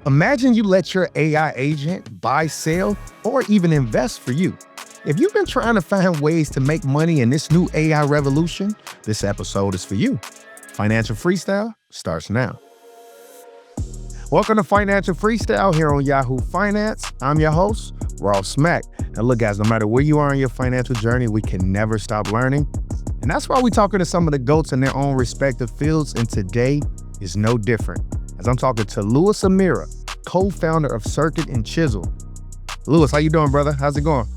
Imagine you let your AI agent buy, sell, or even invest for you. If you've been trying to find ways to make money in this new AI revolution, this episode is for you. Financial Freestyle starts now. Welcome to Financial Freestyle here on Yahoo Finance. I'm your host, Ross Mack. Now look guys, no matter where you are in your financial journey, we can never stop learning. And that's why we're talking to some of the GOATs in their own respective fields, and today is no different. As I'm talking to Louis Amira, co-founder of Circuit Chisel. Louis, how you doing, brother? How's it going?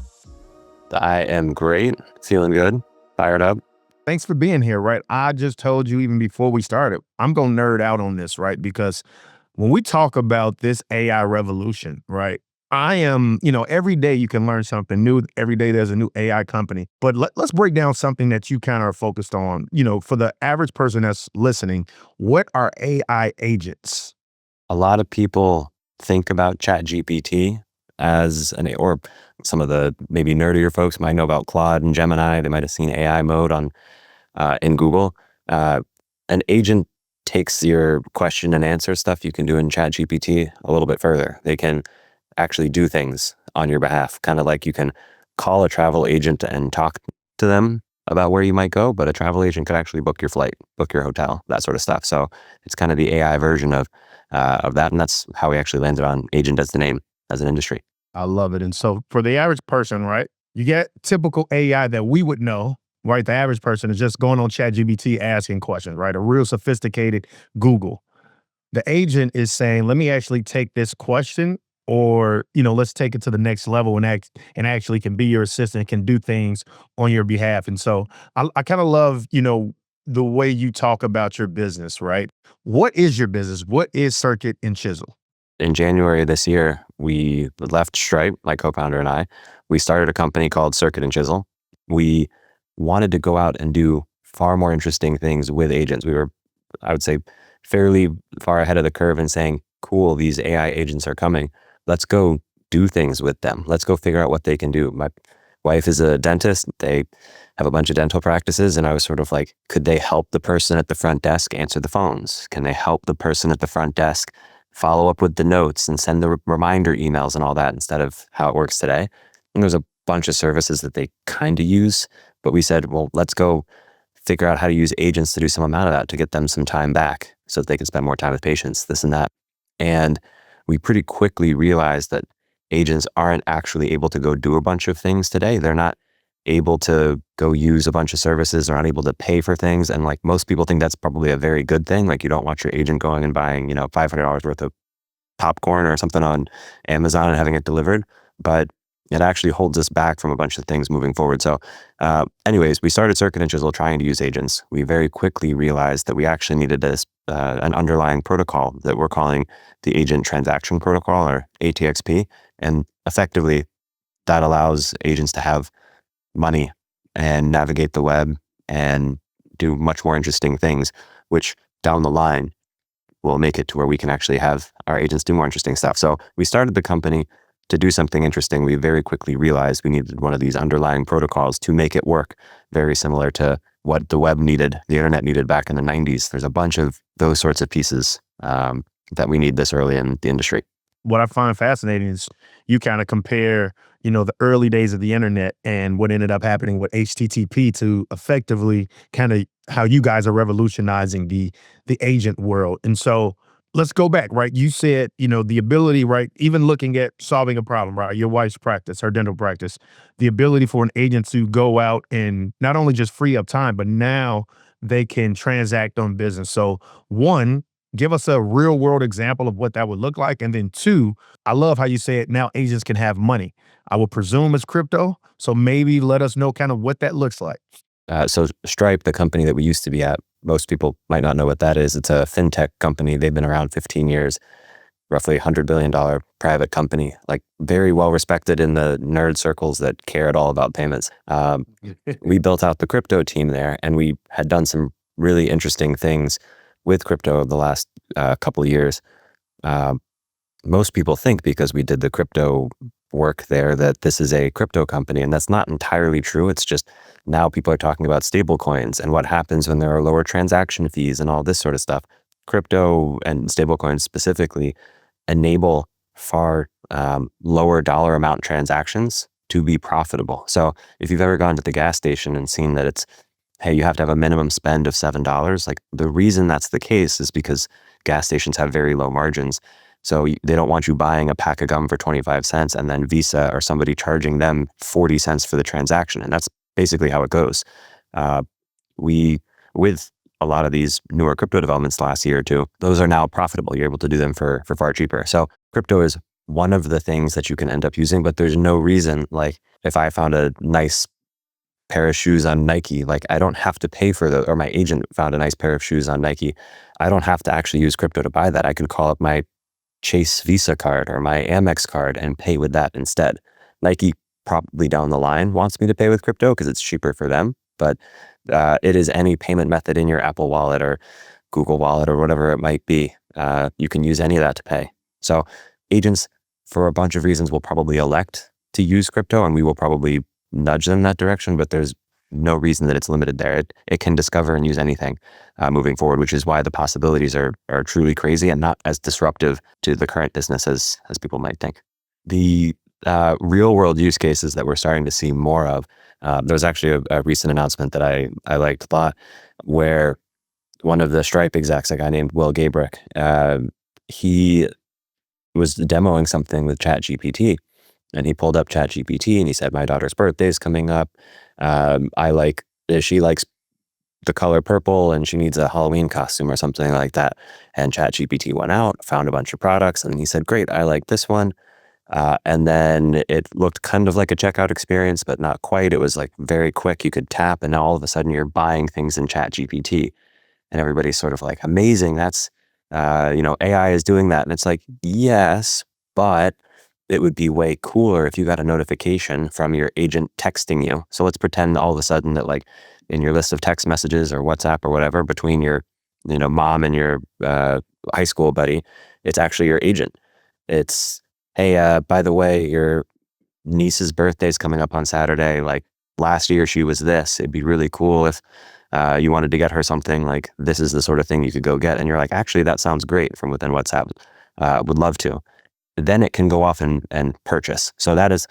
I am great, feeling good, fired up. Thanks for being here, right? I just told you even before we started, I'm going to nerd out on this, right? Because when we talk about this AI revolution, right, I am, every day you can learn something new. Every day there's a new AI company. But let's break down something that you kind of are focused on. For the average person that's listening, what are AI agents? A lot of people think about ChatGPT as or some of the maybe nerdier folks might know about Claude and Gemini. They might have seen AI mode on in Google. An agent takes your question and answer stuff you can do in ChatGPT a little bit further. They can actually do things on your behalf, kind of like you can call a travel agent and talk to them about where you might go, but a travel agent could actually book your flight, book your hotel, that sort of stuff. So it's kind of the AI version of that, and that's how we actually landed on agent as the name, as an industry. I love it. And so for the average person, right, you get typical AI that we would know, right? The average person is just going on ChatGPT asking questions, right? A real sophisticated Google. The agent is saying, let me actually take this question, or, let's take it to the next level and actually can be your assistant, can do things on your behalf. And so I kind of love, the way you talk about your business, right? What is your business? What is Circuit Chisel? In January of this year, we left Stripe, my co-founder and I. We started a company called Circuit Chisel. We wanted to go out and do far more interesting things with agents. We were, I would say, fairly far ahead of the curve in saying, cool, these AI agents are coming. Let's go do things with them. Let's go figure out what they can do. My wife is a dentist. They have a bunch of dental practices. And I was sort of like, could they help the person at the front desk answer the phones? Can they help the person at the front desk follow up with the notes and send the reminder emails and all that instead of how it works today? And there's a bunch of services that they kind of use, but we said, well, let's go figure out how to use agents to do some amount of that, to get them some time back so that they can spend more time with patients, this and that. And we pretty quickly realized that agents aren't actually able to go do a bunch of things today. They're not able to go use a bunch of services. They're not able to pay for things. And like most people think that's probably a very good thing. Like you don't want your agent going and buying, $500 worth of popcorn or something on Amazon and having it delivered. But it actually holds us back from a bunch of things moving forward. So anyways, we started Circuit Chisel trying to use agents. We very quickly realized that we actually needed an underlying protocol that we're calling the Agent Transaction Protocol, or ATXP. And effectively, that allows agents to have money and navigate the web and do much more interesting things, which down the line will make it to where we can actually have our agents do more interesting stuff. So we started the company to do something interesting. We very quickly realized we needed one of these underlying protocols to make it work, very similar to what the web needed, the internet needed back in the 90s. There's a bunch of those sorts of pieces that we need this early in the industry. What I find fascinating is you kind of compare, the early days of the internet and what ended up happening with HTTP to effectively kind of how you guys are revolutionizing the agent world. And so let's go back, right? You said, the ability, right? Even looking at solving a problem, right? Your wife's practice, her dental practice, the ability for an agent to go out and not only just free up time, but now they can transact on business. So one, give us a real world example of what that would look like. And then two, I love how you said now agents can have money. I would presume it's crypto. So maybe let us know kind of what that looks like. So Stripe, the company that we used to be at, most people might not know what that is. It's a fintech company. They've been around 15 years, roughly $100 billion private company, like very well respected in the nerd circles that care at all about payments. We built out the crypto team there, and we had done some really interesting things with crypto the last couple of years. Most people think because we did the crypto work there that this is a crypto company, and that's not entirely true. It's just now people are talking about stable coins and what happens when there are lower transaction fees and all this sort of stuff. Crypto and stable coins specifically enable far lower dollar amount transactions to be profitable. So if you've ever gone to the gas station and seen that it's, hey, you have to have a minimum spend of $7, like the reason that's the case is because gas stations have very low margins. So they don't want you buying a pack of gum for 25 cents and then Visa or somebody charging them 40 cents for the transaction. And that's basically how it goes. We, with a lot of these newer crypto developments last year or two, those are now profitable. You're able to do them for far cheaper. So crypto is one of the things that you can end up using, but there's no reason, like if I found a nice pair of shoes on Nike, like I don't have to pay for or my agent found a nice pair of shoes on Nike. I don't have to actually use crypto to buy that. I could call up my Chase Visa card or my Amex card and pay with that instead. Nike probably down the line wants me to pay with crypto because it's cheaper for them, but it is any payment method in your Apple Wallet or Google Wallet or whatever it might be. You can use any of that to pay. So agents, for a bunch of reasons, will probably elect to use crypto, and we will probably nudge them in that direction, but there's no reason that it's limited there. It can discover and use anything moving forward, which is why the possibilities are truly crazy and not as disruptive to the current business as people might think. The real world use cases that we're starting to see more of, there was actually a recent announcement that I liked a lot, where one of the Stripe execs, a guy named Will Gabrick, he was demoing something with ChatGPT. And he pulled up ChatGPT and he said, my daughter's birthday is coming up. She likes the color purple and she needs a Halloween costume or something like that. And ChatGPT went out, found a bunch of products, and he said, great, I like this one. And then it looked kind of like a checkout experience, but not quite. It was like very quick. You could tap and now all of a sudden you're buying things in ChatGPT. And everybody's sort of like, amazing, that's, AI is doing that. And it's like, yes, but it would be way cooler if you got a notification from your agent texting you. So let's pretend all of a sudden that, like, in your list of text messages or WhatsApp or whatever between your, mom and your high school buddy, it's actually your agent. It's, hey, by the way, your niece's birthday is coming up on Saturday. Like, last year she was this. It'd be really cool if you wanted to get her something. Like, this is the sort of thing you could go get. And you're like, actually, that sounds great, from within WhatsApp. Would love to. Then it can go off and purchase. So that is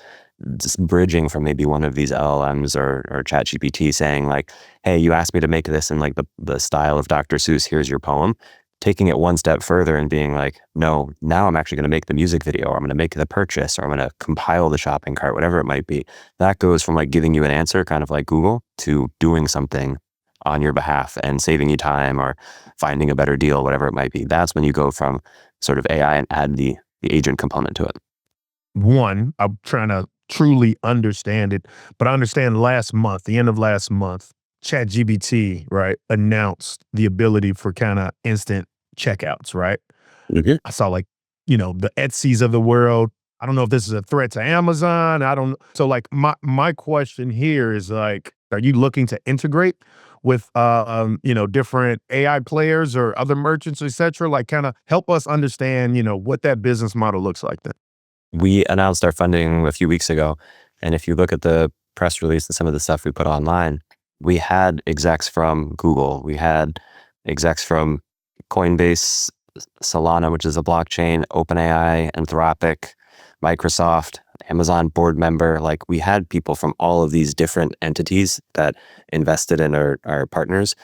just bridging from maybe one of these LLMs or ChatGPT saying, like, hey, you asked me to make this in like the style of Dr. Seuss, here's your poem. Taking it one step further and being like, no, now I'm actually going to make the music video, or I'm going to make the purchase, or I'm going to compile the shopping cart, whatever it might be. That goes from like giving you an answer, kind of like Google, to doing something on your behalf and saving you time or finding a better deal, whatever it might be. That's when you go from sort of AI and add the agent component to it. One, I'm trying to truly understand it, but I understand the end of last month, ChatGPT, right, announced the ability for kind of instant checkouts, right? Mhm. I saw, like, the Etsy's of the world. I don't know if this is a threat to Amazon. I don't. So, like, my question here is, like, are you looking to integrate with different AI players or other merchants, et cetera? Like, kind of help us understand, what that business model looks like then. We announced our funding a few weeks ago, and if you look at the press release and some of the stuff we put online, we had execs from Google, we had execs from Coinbase, Solana, which is a blockchain, OpenAI, Anthropic, Microsoft, Amazon board member. Like, we had people from all of these different entities that invested in our partners,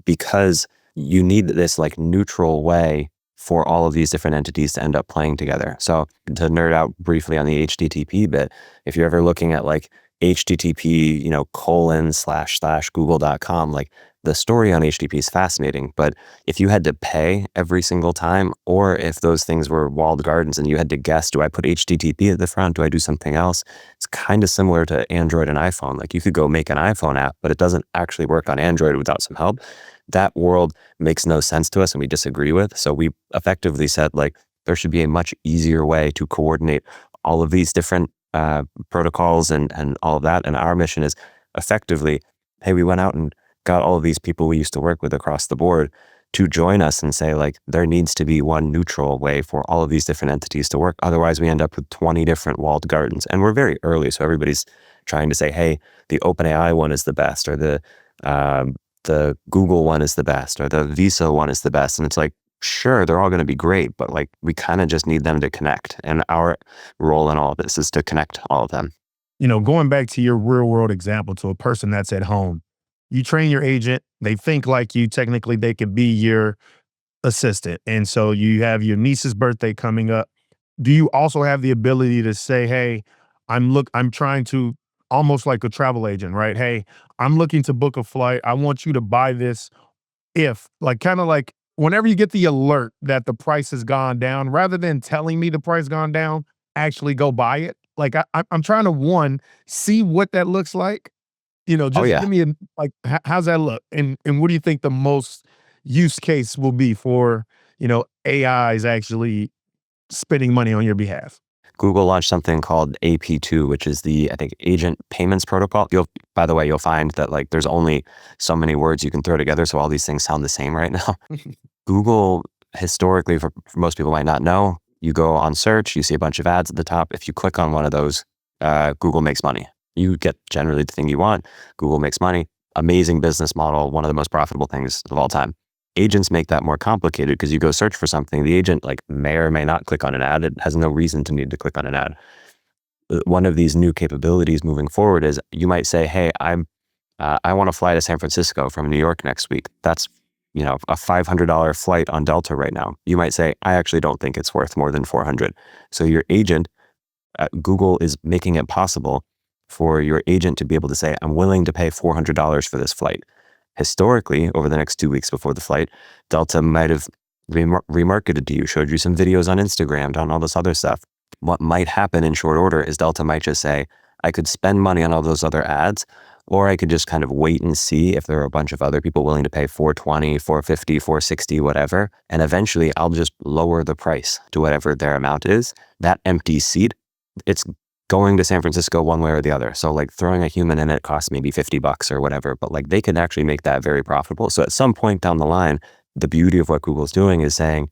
because you need this like neutral way for all of these different entities to end up playing together. So to nerd out briefly on the HTTP bit, if you're ever looking at like HTTP, :/ google.com, like, the story on HTTP is fascinating, but if you had to pay every single time, or if those things were walled gardens and you had to guess, do I put HTTP at the front? Do I do something else? It's kind of similar to Android and iPhone. Like, you could go make an iPhone app, but it doesn't actually work on Android without some help. That world makes no sense to us and we disagree with. So we effectively said, like, there should be a much easier way to coordinate all of these different protocols and all of that. And our mission is effectively, hey, we went out and got all of these people we used to work with across the board to join us and say, like, there needs to be one neutral way for all of these different entities to work. Otherwise, we end up with 20 different walled gardens. And we're very early, so everybody's trying to say, hey, the OpenAI one is the best, or the Google one is the best, or the Visa one is the best. And it's like, Sure, they're all going to be great, but like we kind of just need them to connect. And our role in all of this is to connect all of them. Going back to your real world example to a person that's at home, you train your agent, they think like you, technically they could be your assistant. And so you have your niece's birthday coming up. Do you also have the ability to say, "Hey, I'm trying to," almost like a travel agent, right? "Hey, I'm looking to book a flight. I want you to buy this if," like, kind of like whenever you get the alert that the price has gone down, rather than telling me the price gone down, actually go buy it. Like I'm trying to, one, see what that looks like. Oh Just yeah. give me a, like, how's that look? And what do you think the most use case will be for, AIs actually spending money on your behalf? Google launched something called AP2, which is the, I think, agent payments protocol. By the way, you'll find that like there's only so many words you can throw together. So all these things sound the same right now. Google, historically, for most people might not know, you go on search, you see a bunch of ads at the top. If you click on one of those, Google makes money. You get generally the thing you want. Google makes money. Amazing business model, one of the most profitable things of all time. Agents make that more complicated because you go search for something. The agent like may or may not click on an ad. It has no reason to need to click on an ad. One of these new capabilities moving forward is you might say, "Hey, I want to fly to San Francisco from New York next week. That's a $500 flight on Delta right now." You might say, "I actually don't think it's worth more than 400." So your agent, Google is making it possible for your agent to be able to say, "I'm willing to pay $400 for this flight." Historically, over the next 2 weeks before the flight, Delta might have remarketed to you, showed you some videos on Instagram, done all this other stuff. What might happen in short order is Delta might just say, "I could spend money on all those other ads, or I could just kind of wait and see if there are a bunch of other people willing to pay 420, 450, 460, whatever. And eventually I'll just lower the price to whatever their amount is." That empty seat, it's going to San Francisco one way or the other. So like throwing a human in it costs maybe $50 or whatever, but like they can actually make that very profitable. So at some point down the line, the beauty of what Google's doing is saying,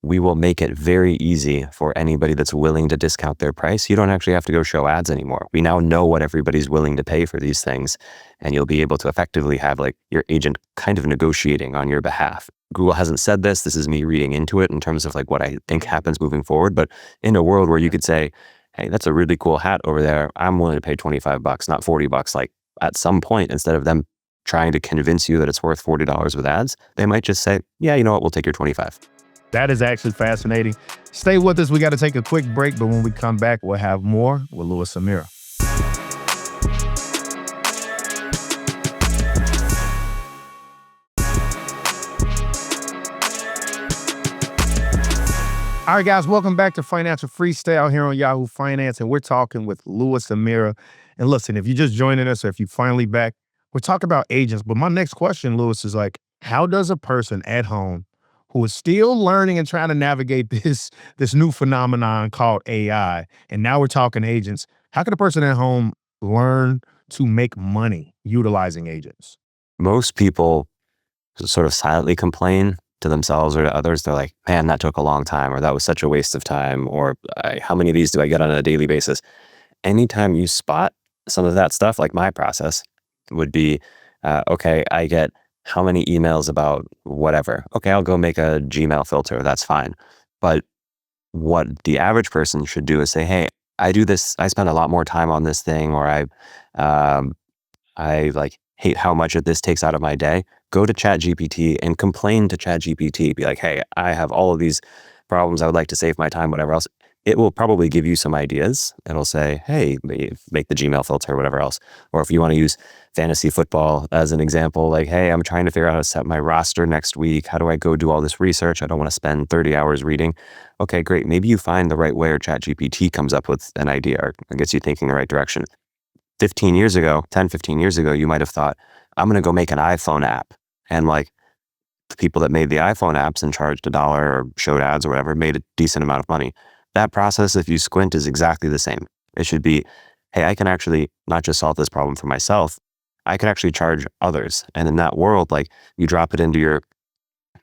we will make it very easy for anybody that's willing to discount their price. You don't actually have to go show ads anymore. We now know what everybody's willing to pay for these things, and you'll be able to effectively have like your agent kind of negotiating on your behalf. Google hasn't said this. This is me reading into it in terms of like what I think happens moving forward. But in a world where you could say, "Hey, that's a really cool hat over there. I'm willing to pay $25, not $40." Like at some point, instead of them trying to convince you that it's worth $40 with ads, they might just say, "Yeah, you know what? We'll take your 25." That is actually fascinating. Stay with us. We got to take a quick break, but when we come back, we'll have more with Louis Amira. All right, guys, welcome back to Financial Freestyle here on Yahoo Finance, and we're talking with Louis Amira. And listen, if you're just joining us or if you're finally back, we're talking about agents. But my next question, Louis, is like, how does a person at home who is still learning and trying to navigate this new phenomenon called AI, and now we're talking agents, how can a person at home learn to make money utilizing agents? Most people sort of silently complain to themselves or to others. They're like, "Man, that took a long time," or "That was such a waste of time," or "How many of these do I get on a daily basis?" Anytime you spot some of that stuff, like my process would be, okay, I get how many emails about whatever. Okay, I'll go make a Gmail filter. That's fine. But what the average person should do is say, "Hey, I do this. I spend a lot more time on this thing, or um, I like hate how much of this takes out of my day." Go to ChatGPT and complain to ChatGPT. Be like, "Hey, I have all of these problems. I would like to save my time, whatever else." It will probably give you some ideas. It'll say, "Hey, make the Gmail filter," or whatever else. Or if you want to use fantasy football as an example, like, "Hey, I'm trying to figure out how to set my roster next week. How do I go do all this research? I don't want to spend 30 hours reading." Okay, great. Maybe you find the right way, or ChatGPT comes up with an idea or gets you thinking the right direction. 15 years ago, you might have thought, "I'm going to go make an iPhone app." And like the people that made the iPhone apps and charged $1 or showed ads or whatever made a decent amount of money. That process, if you squint, is exactly the same. It should be, "Hey, I can actually not just solve this problem for myself, I can actually charge others." And in that world, like you drop it into your,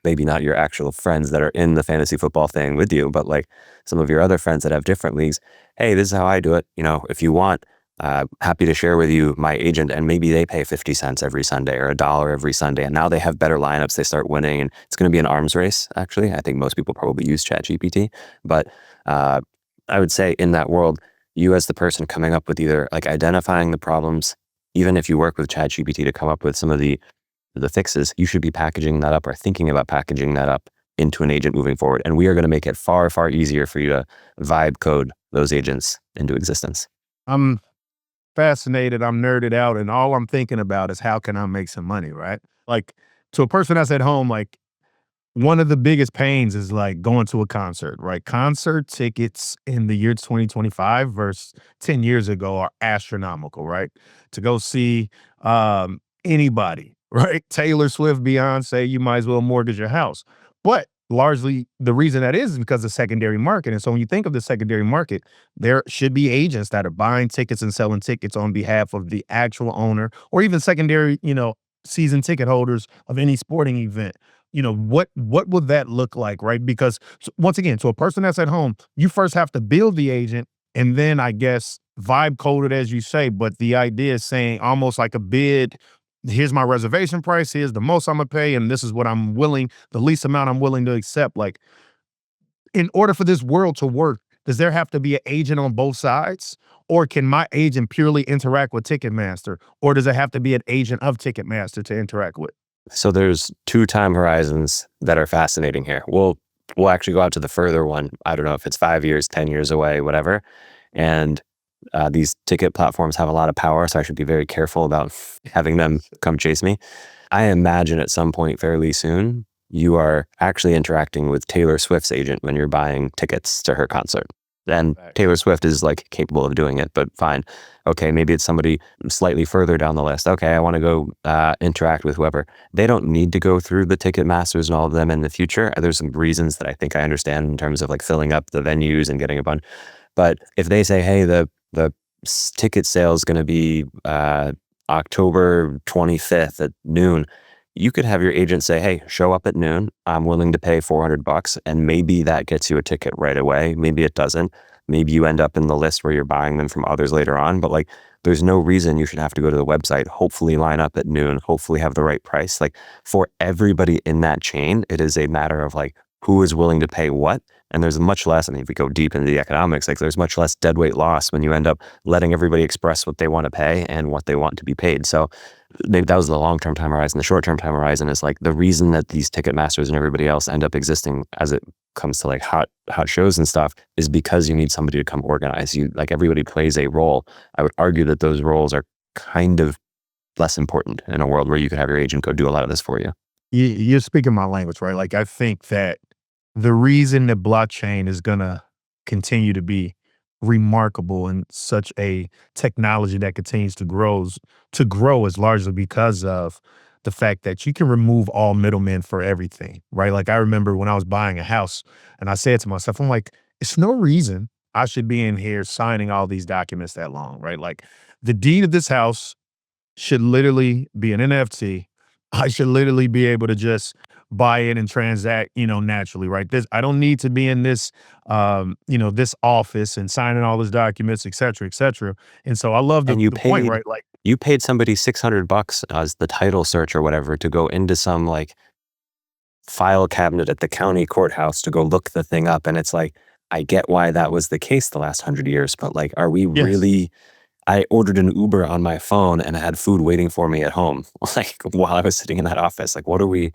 maybe not your actual friends that are in the fantasy football thing with you, but like some of your other friends that have different leagues. "Hey, this is how I do it. If you want, happy to share with you my agent, and maybe they pay 50 cents every Sunday or $1 every Sunday. And now they have better lineups. They start winning, and it's going to be an arms race. Actually, I think most people probably use ChatGPT, but I would say in that world, you as the person coming up with either like identifying the problems, even if you work with ChatGPT to come up with some of the fixes, you should be packaging that up or thinking about packaging that up into an agent moving forward. And we are going to make it far, far easier for you to vibe code those agents into existence. I'm fascinated, I'm nerded out, and all I'm thinking about is how can I make some money, right? Like, to a person that's at home, like, one of the biggest pains is like going to a concert, right? Concert tickets in the year 2025 versus 10 years ago are astronomical, right? To go see anybody, right? Taylor Swift, Beyonce, you might as well mortgage your house. But largely the reason that is because of secondary market. And so when you think of the secondary market, there should be agents that are buying tickets and selling tickets on behalf of the actual owner or even secondary, season ticket holders of any sporting event. What would that look like, right? Because once again, to a person that's at home, you first have to build the agent and then I guess vibe code it as you say. But the idea is saying almost like a bid. Here's my reservation price. Here's the most I'm gonna pay, and this is what I'm willing, the least amount I'm willing to accept. Like, in order for this world to work, does there have to be an agent on both sides? Or can my agent purely interact with Ticketmaster? Or does it have to be an agent of Ticketmaster to interact with? So there's two time horizons that are fascinating here. We'll actually go out to the further one. I don't know if it's 5 years, 10 years away, whatever. And these ticket platforms have a lot of power, so I should be very careful about having them come chase me. I imagine at some point fairly soon, you are actually interacting with Taylor Swift's agent when you're buying tickets to her concert. And Taylor Swift is like capable of doing it, but fine. Okay, maybe it's somebody slightly further down the list. Okay, I want to go interact with whoever. They don't need to go through the ticket masters and all of them in the future. There's some reasons that I think I understand in terms of like filling up the venues and getting a bunch. But if they say, hey, the ticket sale is going to be October 25th at noon, you could have your agent say, hey, show up at noon. I'm willing to pay $400. And maybe that gets you a ticket right away. Maybe it doesn't. Maybe you end up in the list where you're buying them from others later on. But like, there's no reason you should have to go to the website, hopefully line up at noon, hopefully have the right price. Like, for everybody in that chain, it is a matter of like, who is willing to pay what. And there's much less, I mean, if we go deep into the economics, like there's much less deadweight loss when you end up letting everybody express what they want to pay and what they want to be paid. So maybe that was the long-term time horizon. The short-term time horizon is like the reason that these ticket masters and everybody else end up existing as it comes to like hot shows and stuff is because you need somebody to come organize you. Like, everybody plays a role. I would argue that those roles are kind of less important in a world where you could have your agent go do a lot of this for you. You're speaking my language, right? Like, I think that the reason that blockchain is gonna continue to be remarkable and such a technology that continues to grow is largely because of the fact that you can remove all middlemen for everything, right? Like, I remember when I was buying a house and I said to myself, I'm like, it's no reason I should be in here signing all these documents that long, right? Like, the deed of this house should literally be an NFT. I should literally be able to just buy it and transact, naturally, right? I don't need to be in this, this office and signing all these documents, et cetera, et cetera. And so I love the, And you the point, paid right? Like, you paid somebody $600 as the title search or whatever to go into some like file cabinet at the county courthouse to go look the thing up. And it's like, I get why that was the case the last 100 years, but like, are we yes, really? I ordered an Uber on my phone and I had food waiting for me at home, like while I was sitting in that office. Like, what are we?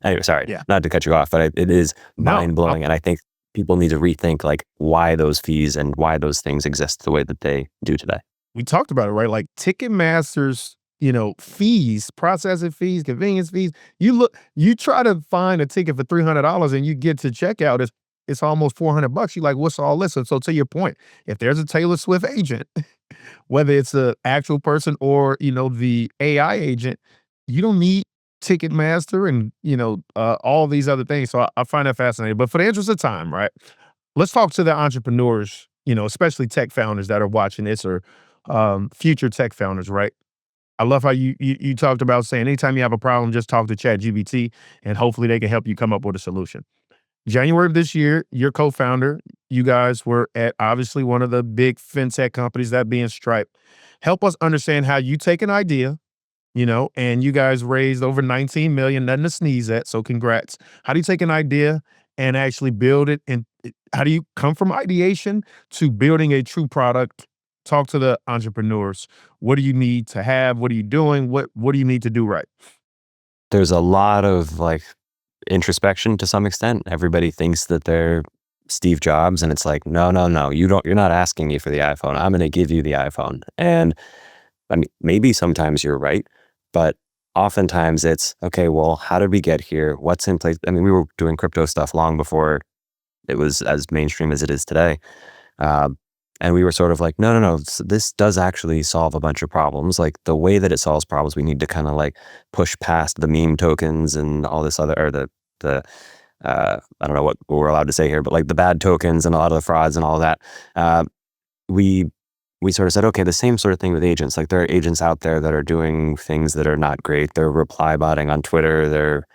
Anyway, sorry, yeah. not to cut you off, but it is No, mind blowing. And I think people need to rethink like why those fees and why those things exist the way that they do today. we talked about it, right? Like, Ticketmaster's, fees, processing fees, convenience fees. You try to find a ticket for $300 and you get to checkout, it's almost $400. You're like, what's all this? And so, to your point, if there's a Taylor Swift agent, whether it's the actual person or, the AI agent, you don't need Ticketmaster and, all these other things. So I find that fascinating. But for the interest of time, right? Let's talk to the entrepreneurs, especially tech founders that are watching this or future tech founders, right? I love how you talked about saying anytime you have a problem, just talk to ChatGPT and hopefully they can help you come up with a solution. January of this year, your co-founder, you guys were at obviously one of the big fintech companies, that being Stripe. Help us understand how you take an idea, and you guys raised over 19 million, nothing to sneeze at. So congrats. How do you take an idea and actually build it? And how do you come from ideation to building a true product? Talk to the entrepreneurs. What do you need to have? What are you doing? What do you need to do right? There's a lot of like introspection to some extent. Everybody thinks that they're Steve Jobs, and it's like, no, no, no, you're not asking me for the iPhone. I'm going to give you the iPhone. And I mean, maybe sometimes you're right, but oftentimes it's, okay, well, how did we get here? What's in place? I mean, we were doing crypto stuff long before it was as mainstream as it is today. Um, and we were sort of like, no, no, no, this does actually solve a bunch of problems. Like the way that it solves problems, we need to kind of like push past the meme tokens and all this other, or the I don't know what we're allowed to say here, but like the bad tokens and a lot of the frauds and all of that. Uh, we we sort of said, okay, the same sort of thing with agents. Like there are agents out there that are doing things that are not great. They're reply botting on Twitter. They're,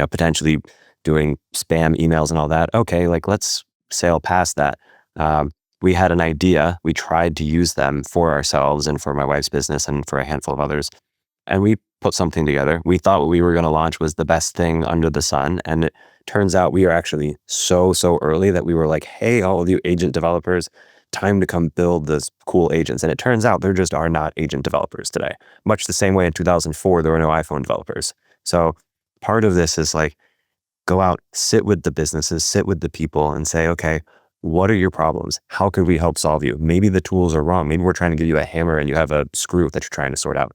potentially doing spam emails and all that. Okay, like let's sail past that. We had an idea. We tried to use them for ourselves and for my wife's business and for a handful of others. And we put something together. We thought what we were going to launch was the best thing under the sun. And it turns out we are actually so early that we were like, hey, all of you agent developers, time to come build this cool agents. And it turns out there just are not agent developers today. Much the same way in 2004, there were no iPhone developers. So part of this is like, go out, sit with the businesses, sit with the people and say, okay, what are your problems? How could we help solve you? Maybe the tools are wrong. Maybe we're trying to give you a hammer and you have a screw that you're trying to sort out.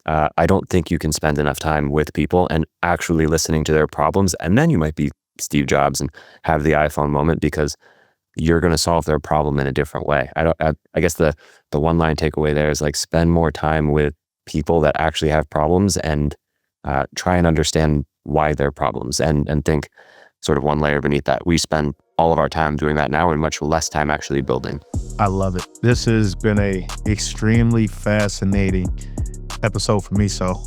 I don't think you can spend enough time with people and actually listening to their problems. And then you might be Steve Jobs and have the iPhone moment because you're going to solve their problem in a different way. I guess the one line takeaway there is like spend more time with people that actually have problems and try and understand why they're problems and think sort of one layer beneath that. We spend all of our time doing that now and much less time actually building. I love it. This has been a extremely fascinating episode for me. So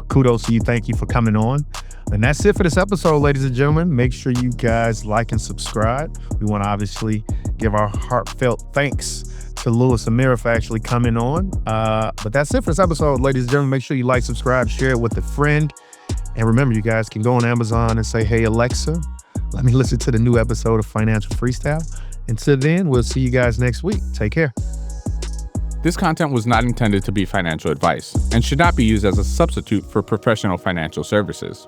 kudos to you. Thank you for coming on. And that's it for this episode, ladies and gentlemen. Make sure you guys like and subscribe. We want to obviously give our heartfelt thanks to Louis Amira for actually coming on. But that's it for this episode, ladies and gentlemen. Make sure you like, subscribe, share it with a friend. And remember, you guys can go on Amazon and say, hey, Alexa, let me listen to the new episode of Financial Freestyle. Until then, we'll see you guys next week. Take care. This content was not intended to be financial advice and should not be used as a substitute for professional financial services.